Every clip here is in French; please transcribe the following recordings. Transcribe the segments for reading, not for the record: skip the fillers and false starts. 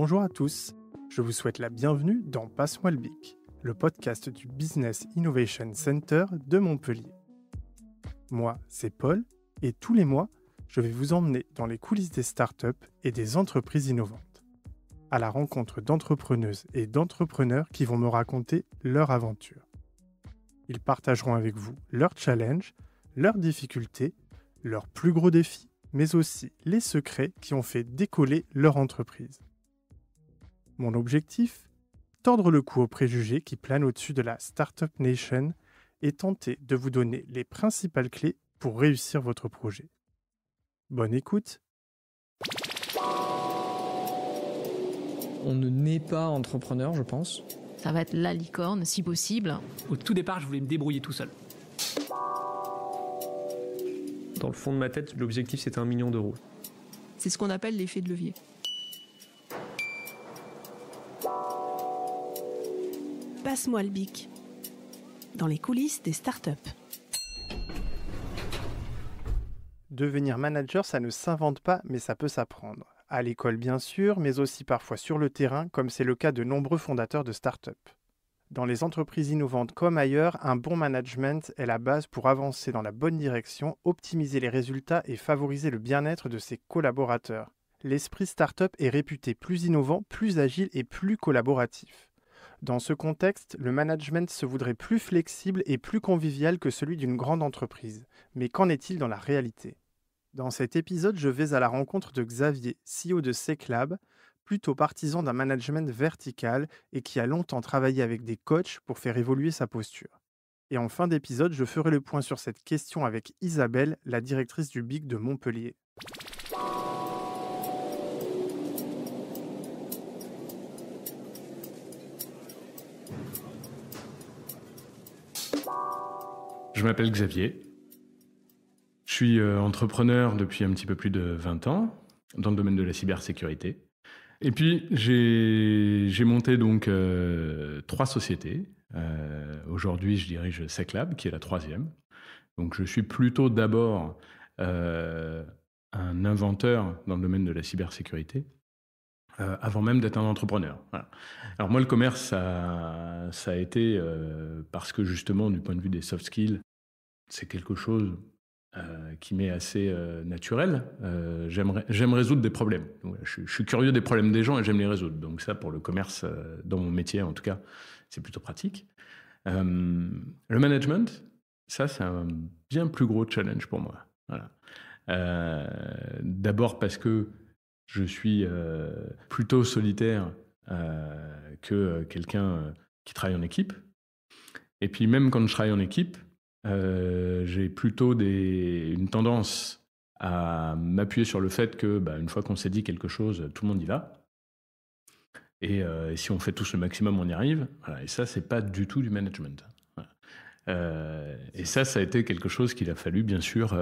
Bonjour à tous, je vous souhaite la bienvenue dans Passe-moi le bic, le podcast du Business Innovation Center de Montpellier. Moi, c'est Paul, et tous les mois, je vais vous emmener dans les coulisses des startups et des entreprises innovantes, à la rencontre d'entrepreneuses et d'entrepreneurs qui vont me raconter leur aventure. Ils partageront avec vous leurs challenges, leurs difficultés, leurs plus gros défis, mais aussi les secrets qui ont fait décoller leur entreprise. Mon objectif ? Tordre le cou aux préjugés qui planent au-dessus de la Startup Nation et tenter de vous donner les principales clés pour réussir votre projet. Bonne écoute. On ne naît pas entrepreneur, je pense. Ça va être la licorne, si possible. Au tout départ, je voulais me débrouiller tout seul. Dans le fond de ma tête, l'objectif c'était 1 million d'euros. C'est ce qu'on appelle l'effet de levier. Passe-moi le bic. Dans les coulisses des startups. Devenir manager, ça ne s'invente pas, mais ça peut s'apprendre. À l'école bien sûr, mais aussi parfois sur le terrain, comme c'est le cas de nombreux fondateurs de startups. Dans les entreprises innovantes comme ailleurs, un bon management est la base pour avancer dans la bonne direction, optimiser les résultats et favoriser le bien-être de ses collaborateurs. L'esprit startup est réputé plus innovant, plus agile et plus collaboratif. Dans ce contexte, le management se voudrait plus flexible et plus convivial que celui d'une grande entreprise. Mais qu'en est-il dans la réalité ? Dans cet épisode, je vais à la rencontre de Xavier, CEO de SecLab, plutôt partisan d'un management vertical et qui a longtemps travaillé avec des coachs pour faire évoluer sa posture. Et en fin d'épisode, je ferai le point sur cette question avec Isabelle, la directrice du BIC de Montpellier. Je m'appelle Xavier. Je suis entrepreneur depuis un petit peu plus de 20 ans dans le domaine de la cybersécurité. Et puis, j'ai monté donc 3 sociétés. Aujourd'hui, je dirige SecLab, qui est la 3e. Donc, je suis plutôt d'abord un inventeur dans le domaine de la cybersécurité, avant même d'être un entrepreneur. Voilà. Alors moi, le commerce, ça a été parce que justement, du point de vue des soft skills, c'est quelque chose qui m'est assez naturel. J'aime résoudre des problèmes. Donc, je suis curieux des problèmes des gens et j'aime les résoudre. Donc ça, pour le commerce, dans mon métier en tout cas, c'est plutôt pratique. Le management, ça, c'est un bien plus gros challenge pour moi. Voilà. D'abord parce que je suis plutôt solitaire que quelqu'un qui travaille en équipe. Et puis même quand je travaille en équipe, j'ai plutôt une tendance à m'appuyer sur le fait que une fois qu'on s'est dit quelque chose, tout le monde y va. Et si on fait tous le maximum, on y arrive. Voilà. Et ça, c'est pas du tout du management. Voilà. Et ça a été quelque chose qu'il a fallu bien sûr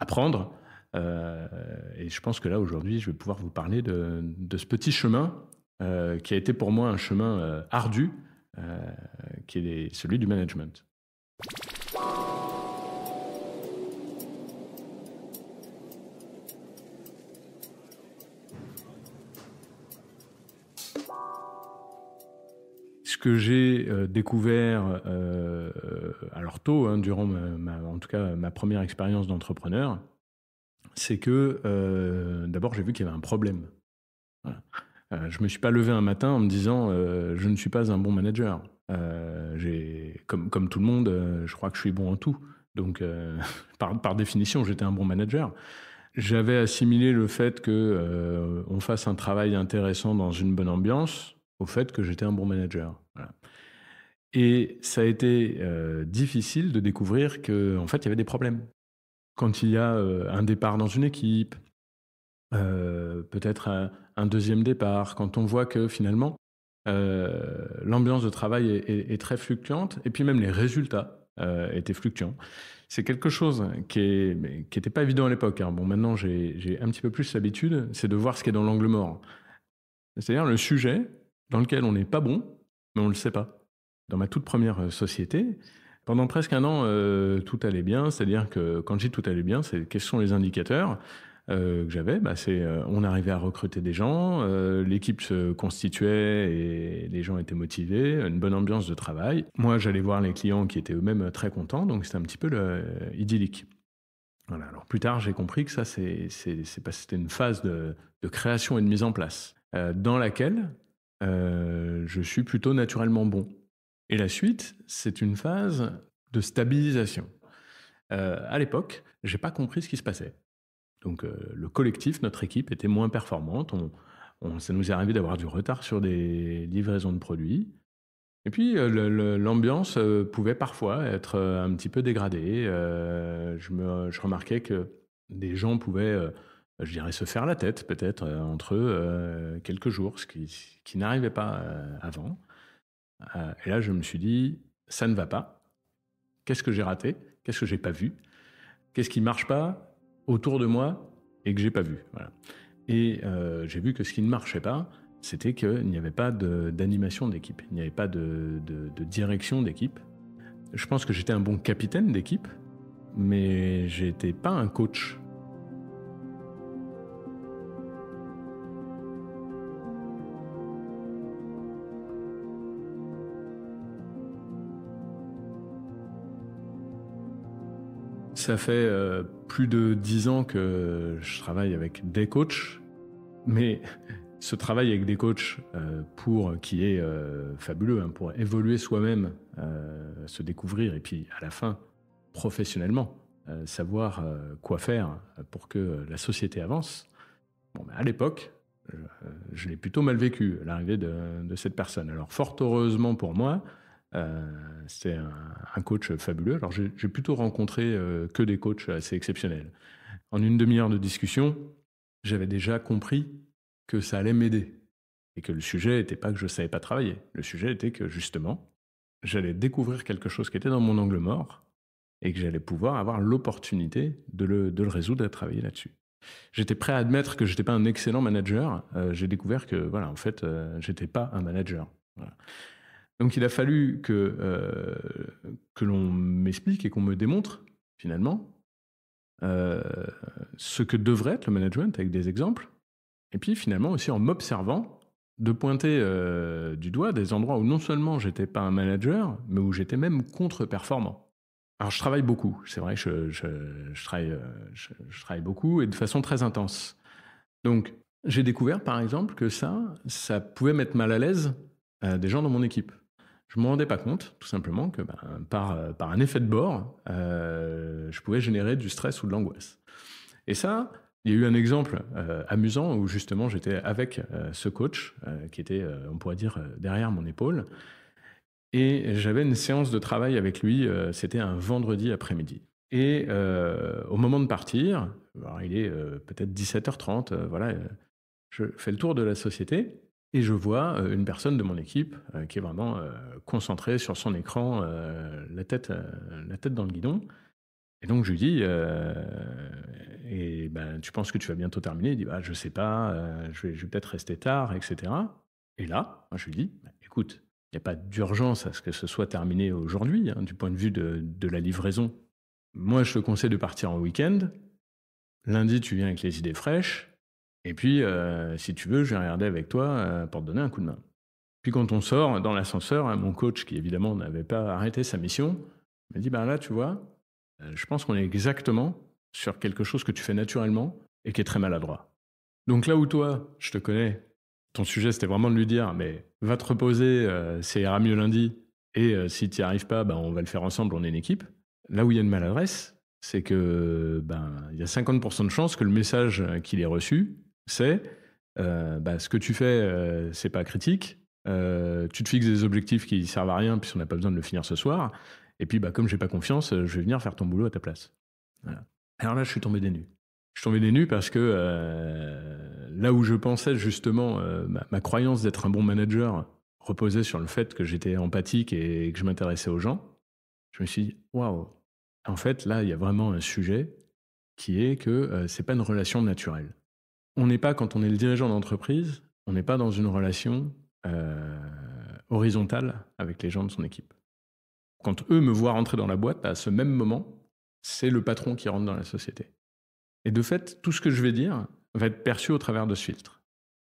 apprendre. Et je pense que là, aujourd'hui, je vais pouvoir vous parler de ce petit chemin qui a été pour moi un chemin ardu, qui est celui du management. Ce que j'ai découvert alors tôt, durant en tout cas ma première expérience d'entrepreneur, c'est que d'abord j'ai vu qu'il y avait un problème. Voilà. Je ne me suis pas levé un matin en me disant je ne suis pas un bon manager. Comme tout le monde, je crois que je suis bon en tout. Donc par définition, j'étais un bon manager. J'avais assimilé le fait qu'on fasse un travail intéressant dans une bonne ambiance au fait que j'étais un bon manager. Voilà. Et ça a été difficile de découvrir qu'en fait, il y avait des problèmes. Quand il y a un départ dans une équipe, peut-être un deuxième départ, quand on voit que finalement, l'ambiance de travail est très fluctuante, et puis même les résultats étaient fluctuants. C'est quelque chose qui n'était pas évident à l'époque. Bon, maintenant, j'ai un petit peu plus l'habitude, c'est de voir ce qui est dans l'angle mort. C'est-à-dire le sujet dans lequel on n'est pas bon, mais on ne le sait pas. Dans ma toute première société, pendant presque 1 an, tout allait bien. C'est-à-dire que quand je dis tout allait bien, c'est quels sont les indicateurs ? que j'avais, on arrivait à recruter des gens, l'équipe se constituait et les gens étaient motivés, une bonne ambiance de travail. Moi, j'allais voir les clients qui étaient eux-mêmes très contents, donc c'était un petit peu idyllique. Voilà. Alors plus tard, j'ai compris que ça, c'était une phase de création et de mise en place, dans laquelle je suis plutôt naturellement bon. Et la suite, c'est une phase de stabilisation. À l'époque, j'ai pas compris ce qui se passait. Donc le collectif, notre équipe, était moins performante. Ça nous est arrivé d'avoir du retard sur des livraisons de produits. Et puis l'ambiance pouvait parfois être un petit peu dégradée. Je remarquais que des gens pouvaient, je dirais, se faire la tête peut-être entre eux quelques jours, ce qui n'arrivait pas avant. Et là, je me suis dit, ça ne va pas. Qu'est-ce que j'ai raté ? Qu'est-ce que j'ai pas vu ? Qu'est-ce qui marche pas autour de moi et que j'ai pas vu, voilà. Et j'ai vu que ce qui ne marchait pas, c'était qu'il n'y avait pas d'animation d'équipe, il n'y avait pas de direction d'équipe. Je pense que j'étais un bon capitaine d'équipe, mais j'étais pas un coach. Ça fait plus de 10 ans que je travaille avec des coachs, mais ce travail avec des coachs qui est fabuleux, pour évoluer soi-même, se découvrir et puis à la fin, professionnellement, savoir quoi faire pour que la société avance. À l'époque, je l'ai plutôt mal vécu, l'arrivée de cette personne. Alors fort heureusement pour moi, c'est un coach fabuleux. Alors j'ai plutôt rencontré que des coachs assez exceptionnels. En une demi-heure de discussion, j'avais déjà compris que ça allait m'aider et que le sujet n'était pas que je ne savais pas travailler. Le sujet était que justement, j'allais découvrir quelque chose qui était dans mon angle mort et que j'allais pouvoir avoir l'opportunité de le résoudre et de travailler là-dessus. J'étais prêt à admettre que je n'étais pas un excellent manager. J'ai découvert que voilà, en fait, je n'étais pas un manager. Voilà. Donc il a fallu que l'on m'explique et qu'on me démontre finalement ce que devrait être le management avec des exemples. Et puis finalement aussi en m'observant, de pointer du doigt des endroits où non seulement j'étais pas un manager, mais où j'étais même contre-performant. Alors je travaille beaucoup, c'est vrai, je travaille beaucoup et de façon très intense. Donc j'ai découvert par exemple que ça pouvait mettre mal à l'aise des gens dans mon équipe. Je ne me rendais pas compte, tout simplement, que par un effet de bord, je pouvais générer du stress ou de l'angoisse. Et ça, il y a eu un exemple amusant où justement j'étais avec ce coach qui était, on pourrait dire, derrière mon épaule. Et j'avais une séance de travail avec lui, c'était un vendredi après-midi. Et au moment de partir, alors il est peut-être 17h30, voilà, je fais le tour de la société. Et je vois une personne de mon équipe qui est vraiment concentrée sur son écran, la tête dans le guidon. Et donc je lui dis, tu penses que tu vas bientôt terminer ? Il dit, je sais pas, je vais peut-être rester tard, etc. Et là, moi, je lui dis, écoute, il n'y a pas d'urgence à ce que ce soit terminé aujourd'hui, du point de vue de la livraison. Moi, je te conseille de partir en week-end. Lundi, tu viens avec les idées fraîches. Et puis, si tu veux, je vais regarder avec toi pour te donner un coup de main. Puis quand on sort dans l'ascenseur, mon coach, qui évidemment n'avait pas arrêté sa mission, m'a dit, là, tu vois, je pense qu'on est exactement sur quelque chose que tu fais naturellement et qui est très maladroit. Donc là où toi, je te connais, ton sujet, c'était vraiment de lui dire, mais va te reposer, ça ira mieux lundi, et si tu n'y arrives pas, on va le faire ensemble, on est une équipe. Là où il y a une maladresse, c'est que il y a 50% de chances que le message qu'il ait reçu, c'est ce que tu fais, c'est pas critique. Tu te fixes des objectifs qui servent à rien, puisqu'on n'a pas besoin de le finir ce soir. Et puis, comme j'ai pas confiance, je vais venir faire ton boulot à ta place. Voilà. Alors là, je suis tombé des nues. Je suis tombé des nues parce que là où je pensais justement, ma croyance d'être un bon manager reposait sur le fait que j'étais empathique et que je m'intéressais aux gens. Je me suis dit, waouh, en fait, là, il y a vraiment un sujet qui est que c'est pas une relation naturelle. On n'est pas, quand on est le dirigeant d'entreprise, on n'est pas dans une relation horizontale avec les gens de son équipe. Quand eux me voient rentrer dans la boîte, à ce même moment, c'est le patron qui rentre dans la société. Et de fait, tout ce que je vais dire va être perçu au travers de ce filtre.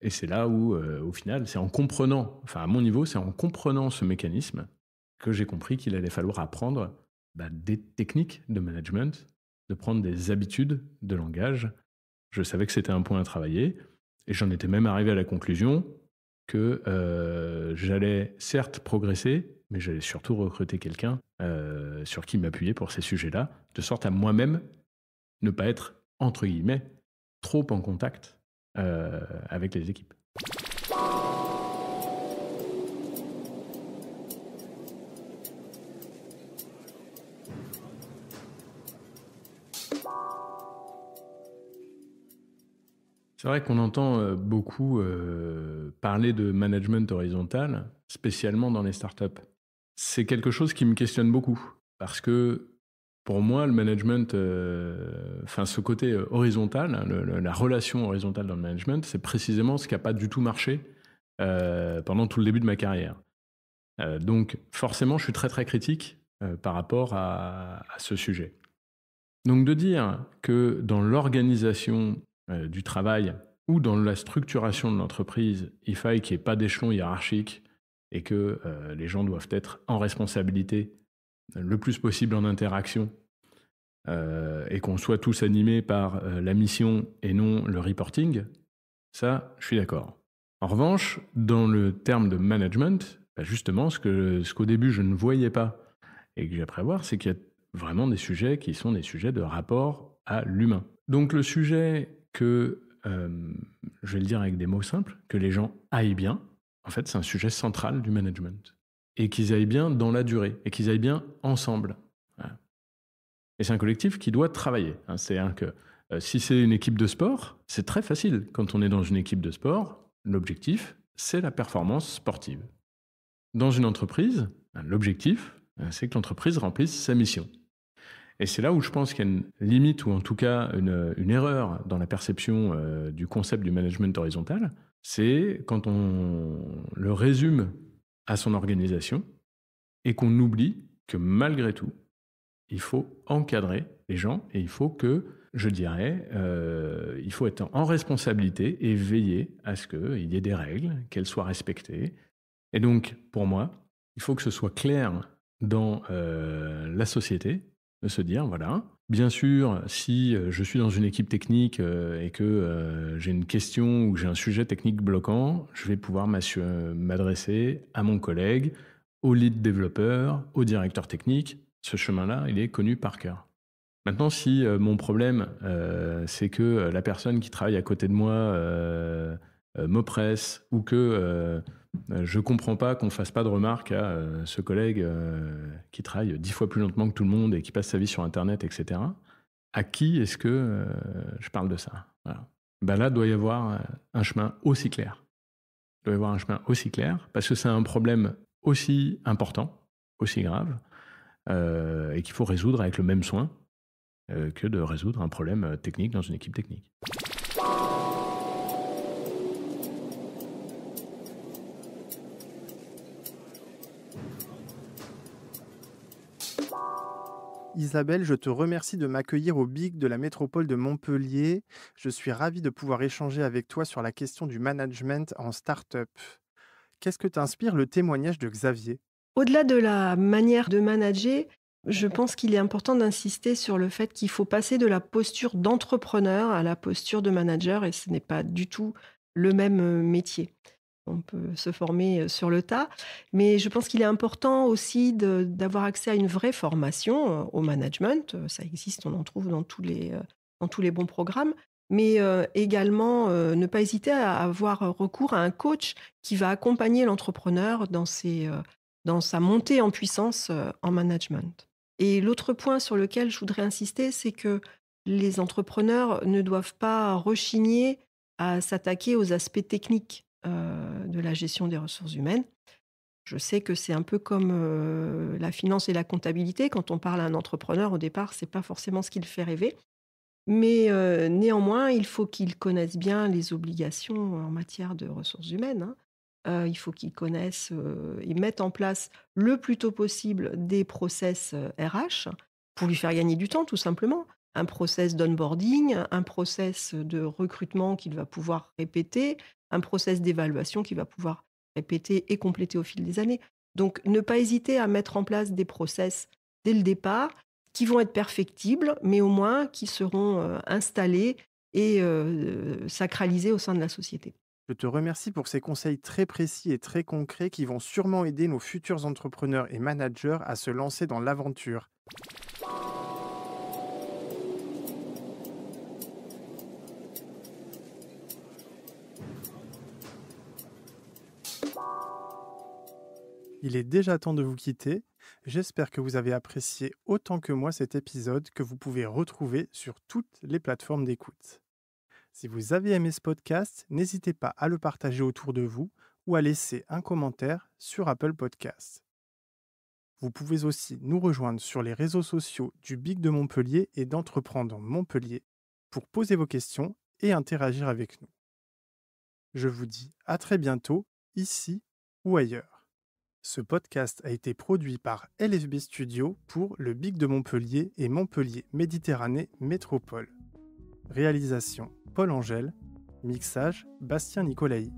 Et c'est là où, au final, c'est en comprenant, enfin à mon niveau, c'est en comprenant ce mécanisme que j'ai compris qu'il allait falloir apprendre des techniques de management, de prendre des habitudes de langage. Je savais que c'était un point à travailler et j'en étais même arrivé à la conclusion que j'allais certes progresser, mais j'allais surtout recruter quelqu'un sur qui m'appuyer pour ces sujets-là, de sorte à moi-même ne pas être, entre guillemets, trop en contact avec les équipes. C'est vrai qu'on entend beaucoup parler de management horizontal, spécialement dans les startups. C'est quelque chose qui me questionne beaucoup, parce que pour moi, le management, ce côté horizontal, la relation horizontale dans le management, c'est précisément ce qui n'a pas du tout marché pendant tout le début de ma carrière. Donc forcément, je suis très très critique par rapport à ce sujet. Donc de dire que dans l'organisation du travail ou dans la structuration de l'entreprise, il faille qu'il n'y ait pas d'échelon hiérarchique et que les gens doivent être en responsabilité le plus possible en interaction et qu'on soit tous animés par la mission et non le reporting, ça, je suis d'accord. En revanche, dans le terme de management, justement, ce qu'au début je ne voyais pas et que j'ai appris à voir, c'est qu'il y a vraiment des sujets qui sont des sujets de rapport à l'humain. Donc le sujet que, je vais le dire avec des mots simples, que les gens aillent bien, en fait, c'est un sujet central du management. Et qu'ils aillent bien dans la durée, et qu'ils aillent bien ensemble. Voilà. Et c'est un collectif qui doit travailler. C'est-à-dire que si c'est une équipe de sport, c'est très facile. Quand on est dans une équipe de sport, l'objectif, c'est la performance sportive. Dans une entreprise, l'objectif, c'est que l'entreprise remplisse sa mission. Et c'est là où je pense qu'il y a une limite, ou en tout cas une erreur dans la perception du concept du management horizontal, c'est quand on le résume à son organisation et qu'on oublie que malgré tout, il faut encadrer les gens et il faut que, je dirais, il faut être en responsabilité et veiller à ce qu'il y ait des règles, qu'elles soient respectées. Et donc, pour moi, il faut que ce soit clair dans la société, de se dire, voilà, bien sûr, si je suis dans une équipe technique et que j'ai une question ou j'ai un sujet technique bloquant, je vais pouvoir m'adresser à mon collègue, au lead développeur, au directeur technique. Ce chemin-là, il est connu par cœur. Maintenant, si mon problème, c'est que la personne qui travaille à côté de moi m'oppresse ou que je ne comprends pas qu'on ne fasse pas de remarques à ce collègue qui travaille 10 fois plus lentement que tout le monde et qui passe sa vie sur Internet, etc. À qui est-ce que je parle de ça? Voilà. Là, il doit y avoir un chemin aussi clair. Il doit y avoir un chemin aussi clair parce que c'est un problème aussi important, aussi grave, et qu'il faut résoudre avec le même soin que de résoudre un problème technique dans une équipe technique. Isabelle, je te remercie de m'accueillir au BIC de la métropole de Montpellier. Je suis ravi de pouvoir échanger avec toi sur la question du management en start-up. Qu'est-ce que t'inspire le témoignage de Xavier? Au-delà de la manière de manager, je pense qu'il est important d'insister sur le fait qu'il faut passer de la posture d'entrepreneur à la posture de manager et ce n'est pas du tout le même métier. On peut se former sur le tas, mais je pense qu'il est important aussi d'avoir accès à une vraie formation au management. Ça existe, on en trouve dans tous les bons programmes, mais également ne pas hésiter à avoir recours à un coach qui va accompagner l'entrepreneur dans sa montée en puissance en management. Et l'autre point sur lequel je voudrais insister, c'est que les entrepreneurs ne doivent pas rechigner à s'attaquer aux aspects techniques de la gestion des ressources humaines. Je sais que c'est un peu comme la finance et la comptabilité. Quand on parle à un entrepreneur, au départ, ce n'est pas forcément ce qui le fait rêver. Mais néanmoins, il faut qu'il connaisse bien les obligations en matière de ressources humaines. Il faut qu'il connaisse et mette en place le plus tôt possible des process RH pour lui faire gagner du temps, tout simplement. un process d'onboarding, un process de recrutement qu'il va pouvoir répéter, un process d'évaluation qu'il va pouvoir répéter et compléter au fil des années. Donc, ne pas hésiter à mettre en place des process dès le départ qui vont être perfectibles, mais au moins qui seront installés et sacralisés au sein de la société. Je te remercie pour ces conseils très précis et très concrets qui vont sûrement aider nos futurs entrepreneurs et managers à se lancer dans l'aventure. Il est déjà temps de vous quitter. J'espère que vous avez apprécié autant que moi cet épisode que vous pouvez retrouver sur toutes les plateformes d'écoute. Si vous avez aimé ce podcast, n'hésitez pas à le partager autour de vous ou à laisser un commentaire sur Apple Podcasts. Vous pouvez aussi nous rejoindre sur les réseaux sociaux du BIC de Montpellier et d'Entreprendre Montpellier pour poser vos questions et interagir avec nous. Je vous dis à très bientôt, ici ou ailleurs. Ce podcast a été produit par LFB Studio pour le BIC de Montpellier et Montpellier Méditerranée Métropole. Réalisation Paul Angèle, mixage Bastien Nicolaï.